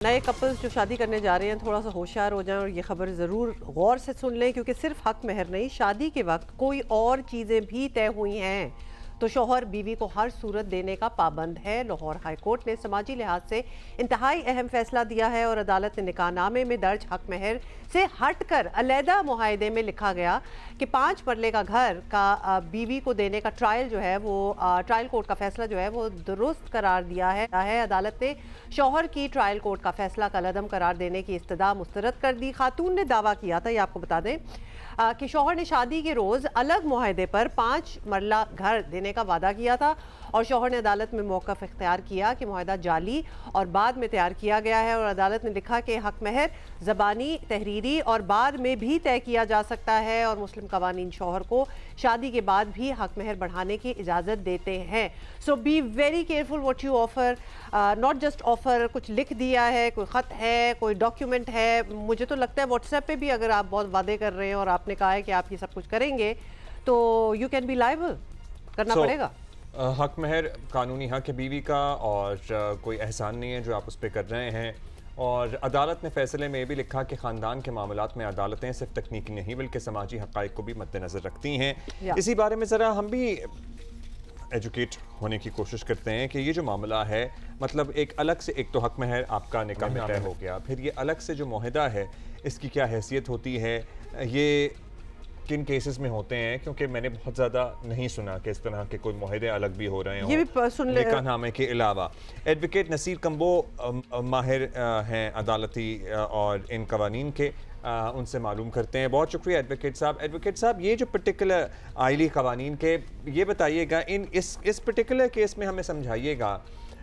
नए कपल्स जो शादी करने जा रहे हैं थोड़ा सा होशियार हो जाएं और ये खबर ज़रूर गौर से सुन लें, क्योंकि सिर्फ हक महर नहीं, शादी के वक्त कोई और चीज़ें भी तय हुई हैं तो शौहर बीवी को हर सूरत देने का पाबंद है। लाहौर हाई कोर्ट ने समाजी लिहाज से इंतहाई अहम फैसला दिया है और अदालत ने निकाहनामे में दर्ज हक महर से हटकर अलहदा मुआहदे में लिखा गया कि 5 मरले का घर का बीवी को देने का ट्रायल जो है वो ट्रायल कोर्ट का फैसला जो है वो दुरुस्त करार दिया है। अदालत ने शौहर की ट्रायल कोर्ट का फैसला कलअदम करार देने की इस्तदा मुस्तरद कर दी। खातून ने दावा किया था, ये आपको बता दें, कि शौहर ने शादी के रोज़ अलग मुआहदे पर 5 मरला घर देने का वादा किया था और शौहर ने अदालत में मौक़िफ़ इख्तियार किया कि मुआहदा जाली और बाद में तैयार किया गया है। और अदालत ने लिखा कि हक महर ज़बानी, तहरीरी और बाद में भी तय किया जा सकता है और मुस्लिम कवानीन शौहर को शादी के बाद भी हक महर बढ़ाने की इजाज़त देते हैं। So be very careful what you offer, not just offer कुछ लिख दिया है, कोई ख़त है, कोई डॉक्यूमेंट है। मुझे तो लगता है व्हाट्सएप पे भी अगर आप बहुत वादे कर रहे हैं और आपने कहा है कि आप ये सब कुछ करेंगे तो यू कैन बी लायबल, करना पड़ेगा। हक महर कानूनी हक है बीवी का और कोई एहसान नहीं है जो आप उस पर कर रहे हैं। और अदालत ने फैसले में भी लिखा कि ख़ानदान के मामलात में अदालतें सिर्फ तकनीकी नहीं बल्कि समाजी हक़ाइक़ को भी मद्देनज़र रखती हैं। इसी बारे में ज़रा हम भी एजुकेट होने की कोशिश करते हैं कि ये जो मामला है, मतलब एक अलग से, एक तो हक महर आपका निकाह में तय हो गया, फिर ये अलग से जो मुआहदा है इसकी क्या हैसियत होती है, ये किन केसेस में होते हैं, क्योंकि मैंने बहुत ज़्यादा नहीं सुना कि इस तरह के कोई मुआहदे अलग भी हो रहे हों निकाहनामे के अलावा। एडवोकेट नसीर कंबो माहिर हैं अदालती और इन कवानीन के, उनसे मालूम करते हैं। बहुत शुक्रिया एडवोकेट साहब। एडवोकेट साहब, ये जो पर्टिकुलर आइली कवानीन के, ये बताइएगा इस पर्टिकुलर केस में हमें समझाइएगा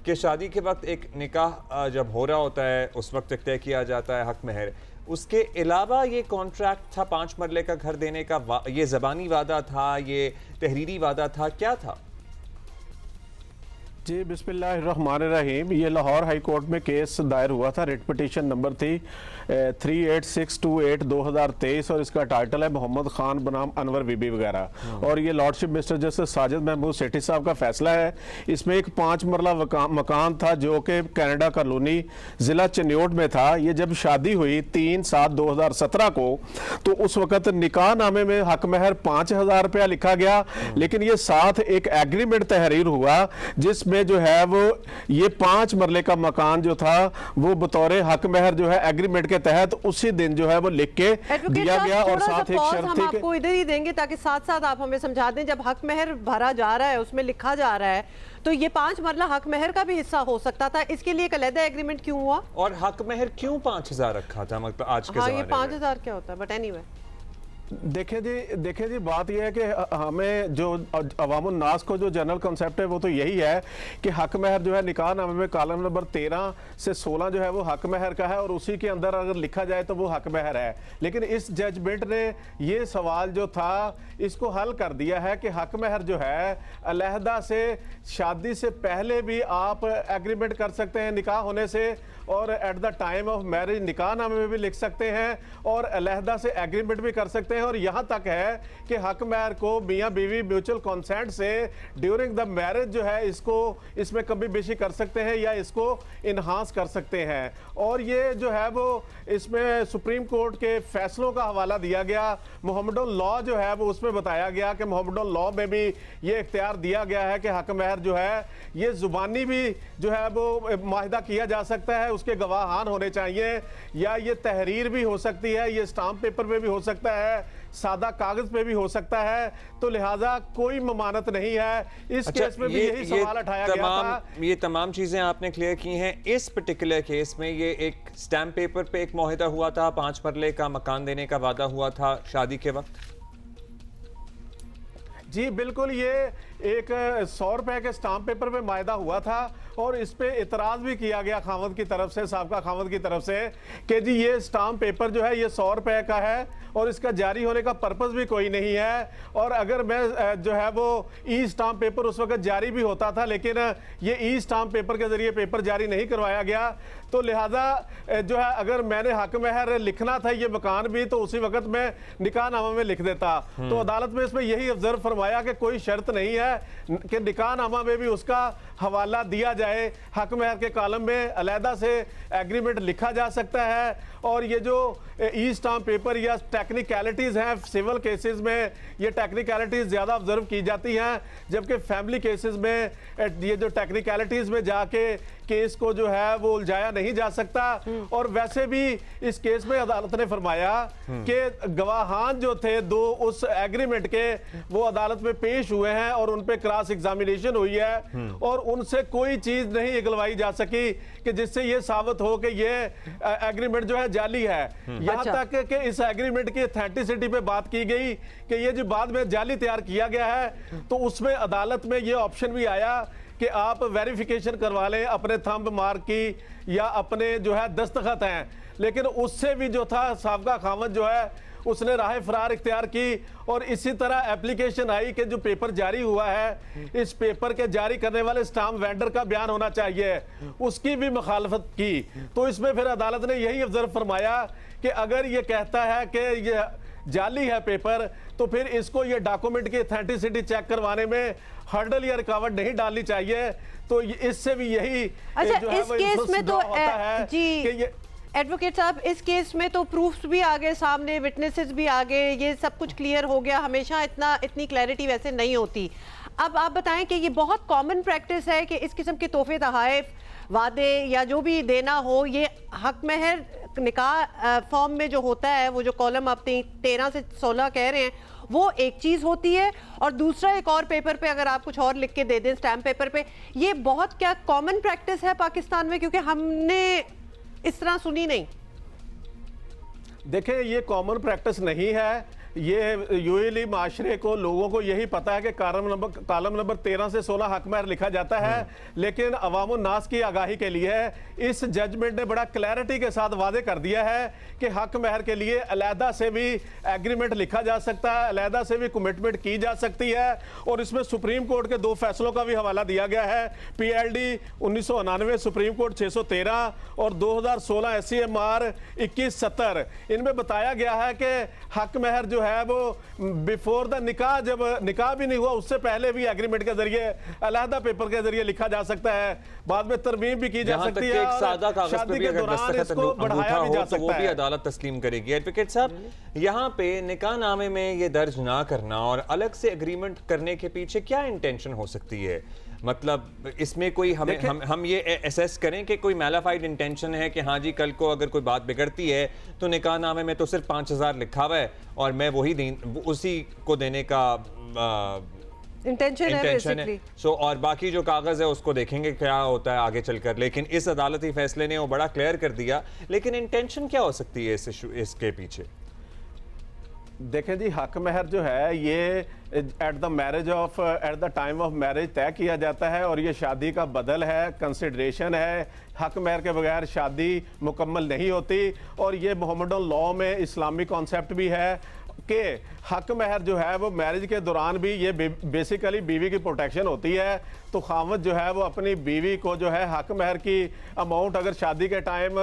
कि शादी के वक्त एक निकाह जब हो रहा होता है उस वक्त तय किया जाता है हक महर, उसके अलावा ये कॉन्ट्रैक्ट था 5 मरले का घर देने का, ये ज़बानी वादा था, ये तहरीरी वादा था, क्या था? जी बिस्मिल्लाहिर्रहमानिर्रहीम। ये लाहौर हाई कोर्ट में केस दायर हुआ था। रिट पिटीशन नंबर थी 38628/2023 और इसका टाइटल है मोहम्मद खान बनाम अनवर बीबी वगैरह। और ये lordship mister justice Sajid Mahmood Sethi साहब का फैसला है। इसमें एक 5 मरला मकान था जो कि कनाडा कॉलोनी ज़िला चन्योट में था। ये जब शादी हुई 3/7/2017 को, तो उस वक्त निकाह नामे में हक महर 5,000 रुपया लिखा गया, लेकिन ये साथ एक एग्रीमेंट तहरीर हुआ जिसमें जो है वो ये 5 मरले का मकान जो था वो बतौर हक महर जो है एग्रीमेंट के तहत उसी दिन जो है वो लिख के दिया गया। और साथ एक शर्त हम आपको इधर ही देंगे ताकि साथ साथ आप हमें समझा दें, जब हक महर भरा जा रहा है, उसमें लिखा जा रहा है, तो ये 5 मरला हक महर का भी हिस्सा हो सकता था। इसके लिए एक अलग एग्रीमेंट क्यों हुआ और हक महर क्यों 5,000 रखा था? मतलब आज के ज़माने में 5,000 क्या होता है, बट एनीवे देखें जी बात यह है कि हमें जो अवामुन नास को जो जनरल कॉन्सेप्ट है वो तो यही है कि हक महर जो है निकाह नामे में कॉलम नंबर 13 से 16 जो है वो हक महर का है और उसी के अंदर अगर लिखा जाए तो वो हक महर है। लेकिन इस जजमेंट ने ये सवाल जो था इसको हल कर दिया है कि हक महर जो है अलहदा से शादी से पहले भी आप एग्रीमेंट कर सकते हैं निकाह होने से, और at the time of marriage निकाह नामे में भी लिख सकते हैं और अलहदा से एग्रीमेंट भी कर सकते हैं। और यहाँ तक है कि हक महर को मियाँ बीवी म्यूचुअल कंसेंट से ड्यूरिंग द मैरिज जो है इसको इसमें कभी बेशी कर सकते हैं या इसको इन्हांस कर सकते हैं। और ये जो है वो इसमें सुप्रीम कोर्ट के फैसलों का हवाला दिया गया। मोहम्मदन लॉ जो है वो उसमें बताया गया कि मोहम्मदन लॉ में भी ये इख्तियार दिया गया है कि हक महर जो है ये जुबानी भी जो है वो माहिदा किया जा सकता है, उसके गवाहान होने चाहिए, या ये तहरीर भी हो सकती है, ये स्टाम्प पेपर पे भी हो सकता है, सादा कागज पे भी हो सकता है। तो लिहाजा कोई ममानत नहीं है। इस केस में भी यही सवाल उठाया गया था। ये तमाम चीजें आपने क्लियर की हैं। इस पर्टिकुलर केस में ये एक स्टैम्प पेपर पे एक मुआहदा हुआ था, 5 मरले का मकान देने का वादा हुआ था शादी के वक्त। जी बिल्कुल, ये एक 100 रुपए के स्टाम्प पेपर पे मायदा हुआ था और इस पे इतराज भी किया गया खावंद की तरफ से, साबका खावंद की तरफ से, कि जी ये स्टाम्प पेपर जो है ये 100 रुपए का है और इसका जारी होने का पर्पस भी कोई नहीं है। और अगर मैं जो है वो ई स्टाम्प पेपर उस वक्त जारी भी होता था, लेकिन ये ई स्टाम्प पेपर के जरिए पेपर जारी नहीं करवाया गया, तो लिहाजा जो है अगर मैंने हक महर लिखना था ये मकान भी, तो उसी वक्त मैं निकाह नामा में लिख देता। तो अदालत में इसमें यही ऑब्जर्व फरमाया कि कोई शर्त नहीं है कि निकाह नामा में भी उसका हवाला दिया जाए, हक महर के कॉलम में अलहदा से एग्रीमेंट लिखा जा सकता है। और ये जो ई स्टाम्प पेपर या टेक्निकलिटीज़ हैं सिविल केसेस में, ये टेक्निकलिटीज़ ज़्यादा ऑब्जर्व की जाती हैं, जबकि फैमिली केसेस में ये जो टेक्निकलिटीज़ में जाके केस को जो है वो उलझाया नहीं जा सकता। और वैसे भी इस केस में अदालत ने फरमाया कि गवाहान जो थे दो उस एग्रीमेंट के, वो अदालत में पेश हुए हैं और उन पे क्रॉस एग्जामिनेशन हुई है और उनसे कोई चीज नहीं निकलवाई जा सकी कि जिससे ये साबित हो कि ये एग्रीमेंट जो है जाली है। यहाँ तक कि इस एग्रीमेंट की ऑथेंटिसिटी पे बात की गई कि ये जो बाद में जाली तैयार किया गया है, तो उसमें अदालत में ये ऑप्शन भी आया कि आप वेरिफिकेशन करवा लें अपने थंब मार्क की या अपने जो है दस्तखत हैं। लेकिन उससे भी जो था साबका खामद जो है उसने राह फरार इख्तियार की और इसी तरह एप्लीकेशन आई कि जो पेपर जारी हुआ है, इस पेपर के जारी करने वाले स्टाम्प वेंडर का बयान होना चाहिए, उसकी भी मुखालफत की। तो इसमें फिर अदालत ने यही ऑब्जर्व फरमाया कि अगर ये कहता है कि ये जाली है पेपर, तो फिर इसको ये डॉक्यूमेंट की ऑथेंटिसिटी चेक करवाने में हर्डल या रुकावट नहीं डालनी चाहिए। तो इससे भी यही अच्छा, जो है इस वो केस में तो होता है जी कि ये एडवोकेट साहब, इस केस में तो प्रूफ्स भी आ गए सामने, विटनेसेस भी आ गए, ये सब कुछ क्लियर हो गया। हमेशा इतनी क्लैरिटी वैसे नहीं होती। अब आप बताएं कि ये बहुत कॉमन प्रैक्टिस है कि इस किस्म के तोहफे तहाइफ, वादे या जो भी देना हो, ये हक महर निकाह फॉर्म में जो होता है, वो जो कॉलम आप 13 से 16 कह रहे हैं, वो एक चीज़ होती है और दूसरा एक और पेपर पे अगर आप कुछ और लिख के दे दें स्टैम्प पेपर पे। ये बहुत क्या कॉमन प्रैक्टिस है पाकिस्तान में? क्योंकि हमने इस तरह सुनी नहीं। देखें, ये कॉमन प्रैक्टिस नहीं है। ये यूएली माशरे को, लोगों को यही पता है कि कॉलम नंबर 13 से 16 हक महर लिखा जाता है, लेकिन अवामुन नास की आगाही के लिए इस जजमेंट ने बड़ा क्लैरिटी के साथ वादे कर दिया है कि हक महर के लिए अलहदा से भी एग्रीमेंट लिखा जा सकता है, अलहदा से भी कमिटमेंट की जा सकती है। और इसमें सुप्रीम कोर्ट के 2 फैसलों का भी हवाला दिया गया है, PLD 1999 सुप्रीम कोर्ट 613 और 2016 SCMR 2170। इनमें बताया गया है कि हक महर जो है वो बिफोर द निकाह, जब निकाह भी नहीं हुआ उससे पहले भी एग्रीमेंट के जरिए, अलहदा पेपर के जरिए लिखा जा सकता है, बाद में तरमीम भी की जा सकती है, सादा कागज पे भी अगर दस्तखत बढ़ाया भी जा तो वो सकता भी है। अदालत तस्लीम करेगी। एडवोकेट साहब, यहाँ पे निकाह नामे में ये दर्ज ना करना और अलग से एग्रीमेंट करने के पीछे क्या इंटेंशन हो सकती है? मतलब इसमें कोई हम ये एसेस करें कि कोई मैलाफाइड इंटेंशन है कि हाँ जी, कल को अगर कोई बात बिगड़ती है तो निकाह नामे में तो सिर्फ 5000 लिखा हुआ है और मैं उसी को देने का इंटेंशन है। सो और बाकी जो कागज है उसको देखेंगे क्या होता है आगे चलकर। लेकिन इस अदालती फैसले ने वो बड़ा क्लियर कर दिया, लेकिन इंटेंशन क्या हो सकती है इसके पीछे? देखें जी, हक महर जो है ये at the time of marriage तय किया जाता है और ये शादी का बदल है, कंसिडरेशन है। हक महर के बगैर शादी मुकम्मल नहीं होती। और ये मोहम्मदन लॉ में इस्लामी कॉन्सेप्ट भी है कि हक महर जो है वो मैरिज के दौरान भी ये बेसिकली बीवी की प्रोटेक्शन होती है। तो खामद जो है वो अपनी बीवी को जो है हक महर की अमाउंट अगर शादी के टाइम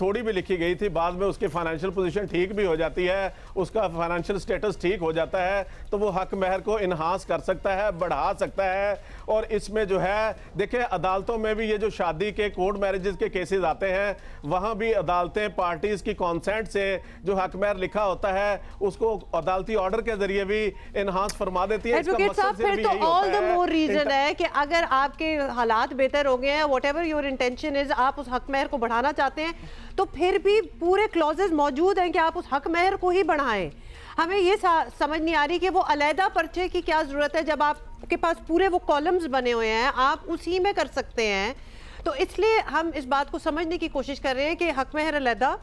थोड़ी भी लिखी गई थी, बाद में उसकी फाइनेंशियल पोजीशन ठीक भी हो जाती है, उसका फाइनेंशियल स्टेटस ठीक हो जाता है, तो वो हक महर को इन्हांस कर सकता है, बढ़ा सकता है। और इसमें जो है देखिए, अदालतों में भी ये जो शादी के कोर्ट मैरिजेस के केसेस आते हैं, वहाँ भी अदालतें पार्टीज की कॉन्सेंट से जो हक महर लिखा होता है उसको अदालती ऑर्डर के जरिए भी इन्हांस फरमा देती है। एडवोकेट साहब, फिर तो ऑल द मोर रीजन है कि अगर आपके हालात बेहतर हो गए हैं, व्हाटएवर योर इंटेंशन इज, आप उस हक महर को बढ़ाना चाहते हैं, तो फिर भी पूरे क्लॉजेस मौजूद हैं कि आप उस हक महर को ही बढ़ाएं। हमें ये समझ नहीं आ रही कि वो अलहदा पर्चे की क्या जरूरत है जब आपके पास पूरे वो कॉलम्स बने हुए हैं, आप उसी में कर सकते हैं। तो इसलिए हम इस बात को समझने की कोशिश कर रहे हैं कि हक महर अलहदा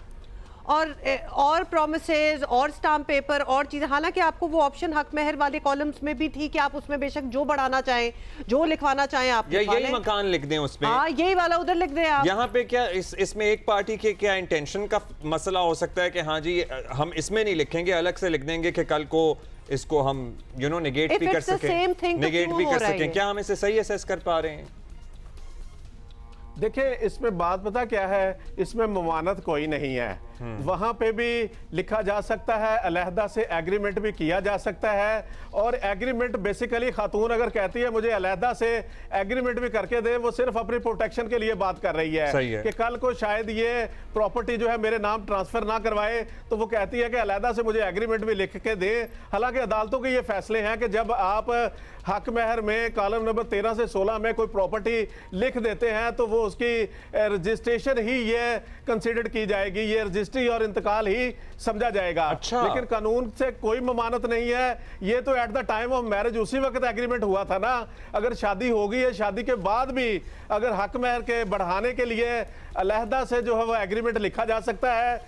और प्रोमिसेस और स्टाम्प पेपर और चीज़ें, हालांकि आपको वो ऑप्शन हक महर वाले कॉलम्स में भी थी कि आप उसमें बेशक जो बढ़ाना चाहें, जो लिखवाना चाहें आप यही मकान लिख दें उसमें। हाँ, यही वाला उधर लिख दें आप। यहाँ पे क्या इसमें एक पार्टी के क्या इंटेंशन का मसला हो सकता है कि हाँ जी, हम इसमें नहीं लिखेंगे, अलग से लिख देंगे कि कल को इसको हम नेगेट भी कर सकें, क्या हम इसे सही असेस कर पा रहे हैं? देखिए इसमें बात पता क्या है, इसमें ममानत कोई नहीं है। वहां पे भी लिखा जा सकता है, अलहदा से एग्रीमेंट भी किया जा सकता है। और एग्रीमेंट बेसिकली खातून अगर कहती है मुझे अलहदा से एग्रीमेंट भी करके दे, वो सिर्फ अपनी प्रोटेक्शन के लिए बात कर रही है कि कल को शायद ये प्रॉपर्टी जो है मेरे नाम ट्रांसफर ना करवाए, तो वो कहती है कि अलहदा से मुझे एग्रीमेंट भी लिख के दे। हालांकि अदालतों के ये फैसले हैं कि जब आप हक महर में कॉलम नंबर 13 से 16 में कोई प्रॉपर्टी लिख देते हैं तो वो उसकी रजिस्ट्रेशन ही ये कंसीडर की जाएगी, ये रजिस्ट्री और इंतकाल ही समझा जाएगा। अच्छा। लेकिन कानून से कोई ममानत नहीं है। ये तो at the time of marriage उसी वक्त एग्रीमेंट हुआ था ना। अगर शादी हो गई है, शादी के बाद भी अगर हक महर के बढ़ाने के लिए अलहदा से जो है वो एग्रीमेंट लिखा जा सकता है।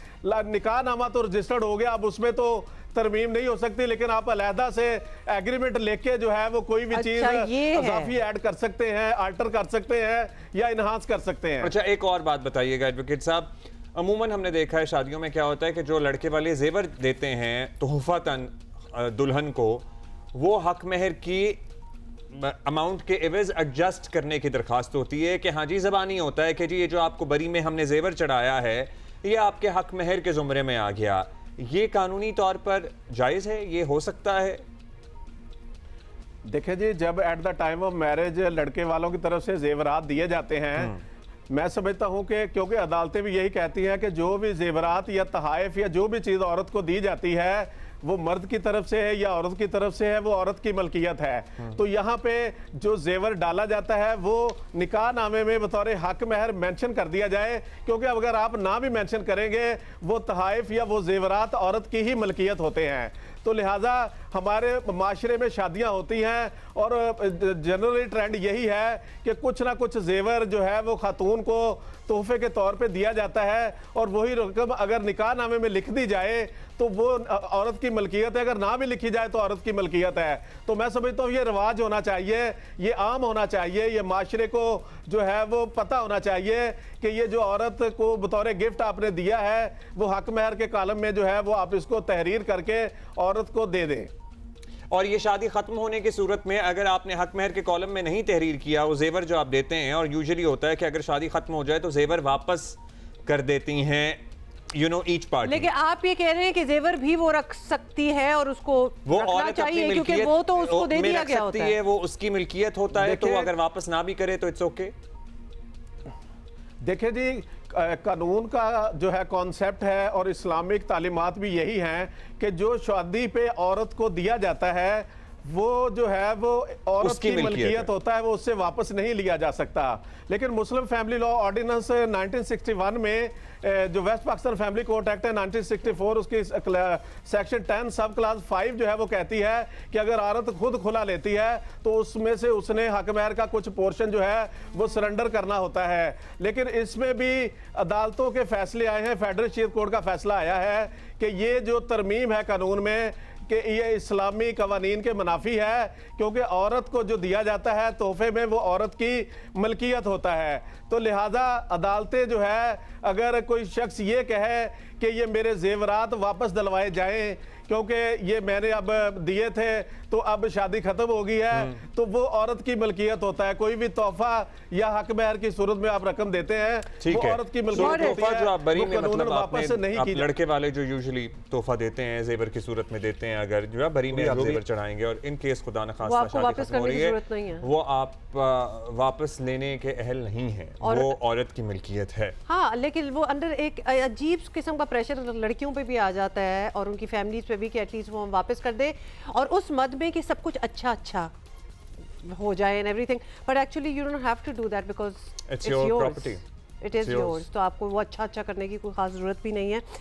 निकाह नामा तो रजिस्टर्ड हो गया, अब उसमें तो तरमीम नहीं हो सकती, लेकिन आप अलहदा से एग्रीमेंट लेके जो है वो कोई भी चीज इजाफी ऐड कर सकते हैं, अल्टर कर सकते हैं या इनहांस कर सकते हैं। अच्छा, एक और बात बताइएगा एडवोकेट साहब, अमूमन हमने देखा है शादियों में क्या होता है कि जो लड़के वाले जेवर देते हैं तोहफतन दुल्हन को, वो हक महर की अमाउंट के एवज एडजस्ट करने की दरखास्त होती है कि हाँ जी ज़बानी होता है कि जी ये जो आपको बरी में हमने जेवर चढ़ाया है ये आपके हक महर के जुमरे में आ गया। ये कानूनी तौर पर जायज़ है, ये हो सकता है? देखिए जी, जब at the time of marriage लड़के वालों की तरफ से जेवरात दिए जाते हैं, मैं समझता हूं कि क्योंकि अदालतें भी यही कहती हैं कि जो भी जेवरात या तहाइफ या जो भी चीज़ औरत को दी जाती है वो मर्द की तरफ से है या औरत की तरफ से है, वो औरत की मलकियत है। तो यहाँ पे जो जेवर डाला जाता है वो निकाह नामे में बतौर हक महर मेंशन कर दिया जाए, क्योंकि अगर आप ना भी मेंशन करेंगे वो तहाइफ या वो जेवरात औरत की ही मलकियत होते हैं। तो लिहाजा हमारे माशरे में शादियां होती हैं और जनरली ट्रेंड यही है कि कुछ ना कुछ जेवर जो है वो खातून को तोहफे के तौर पे दिया जाता है, और वही रकम अगर निकाह नामे में लिख दी जाए तो वो औरत की मलकियत है, अगर ना भी लिखी जाए तो औरत की मलकियत है। तो मैं समझता हूँ ये रिवाज होना चाहिए, ये आम होना चाहिए, ये माशरे को जो है वो पता होना चाहिए कि ये जो औरत को बतौर गिफ्ट आपने दिया है वो हक महर के कॉलम में जो है वो आप इसको तहरीर करके औरत को दे दें। और ये शादी खत्म होने की सूरत में अगर आपने हक महर के कॉलम में नहीं तहरीर किया, वो जेवर जो आप देते हैं, और यूजुअली होता है कि अगर शादी खत्म हो जाए तो जेवर वापस कर देती हैं ईच पार्टी। लेकिन आप ये कह रहे हैं कि जेवर भी वो रख सकती है और उसको वो रखना चाहिए, क्योंकि वो तो उसको दे दिया गया होता है, वो उसकी मिल्कियत होता है, तो अगर वापस ना भी करे तो इट्स ओके। देखिए जी, कानून का जो है कॉन्सेप्ट है और इस्लामिक तालीमात भी यही हैं कि जो शादी पे औरत को दिया जाता है वो जो है वो औरत की मलकियत होता है, वो उससे वापस नहीं लिया जा सकता। लेकिन मुस्लिम फैमिली लॉ ऑर्डिनेंस 1961 में जो west Pakistan family court act है 1964, उसकी सेक्शन 10 सब क्लास 5 जो है वो कहती है कि अगर औरत खुद खुला लेती है तो उसमें से उसने हक महर का कुछ पोर्शन जो है वो सरेंडर करना होता है। लेकिन इसमें भी अदालतों के फैसले आए हैं, फेडरल शरीयत कोर्ट का फैसला आया है कि ये जो तरमीम है कानून में कि ये इस्लामी कवानीन के मुनाफी है, क्योंकि औरत को जो दिया जाता है तोहफे में वो औरत की मलकियत होता है। तो लिहाजा अदालतें जो है अगर कोई शख्स ये कहे कि ये मेरे जेवरात वापस दिलवाए जाएं क्योंकि ये मैंने अब दिए थे तो अब शादी खत्म हो गई है, तो वो औरत की मलकियत होता है। कोई भी तोहफा या हक महर की सूरत में आप रकम देते हैं वो औरत की मलकियत होती है, जो आप बरी में मतलब वापस नहीं की। लड़के वाले जो यूजुअली तोहफा देते हैं जेवर की सूरत में देते हैं, अगर जो है बरी में आप जेवर चढ़ाएंगे और इन केस खुदा न खास्ता शादी खत्म हो रही है, वो आप वापस लेने के अहल नहीं है, वो औरत की मिल्कियत है। हाँ, लेकिन वो अंदर एक अजीब किस्म का प्रेशर लड़कियों पे भी आ जाता है और उनकी फैमिलीज पे भी कि एटलीस्ट वो हम वापस कर दे, और उस मद में कि सब कुछ अच्छा अच्छा हो जाए and everything, but actually you don't have to do that because it's your property, it is yours. तो आपको वो अच्छा अच्छा करने की कोई खास जरूरत भी नहीं है।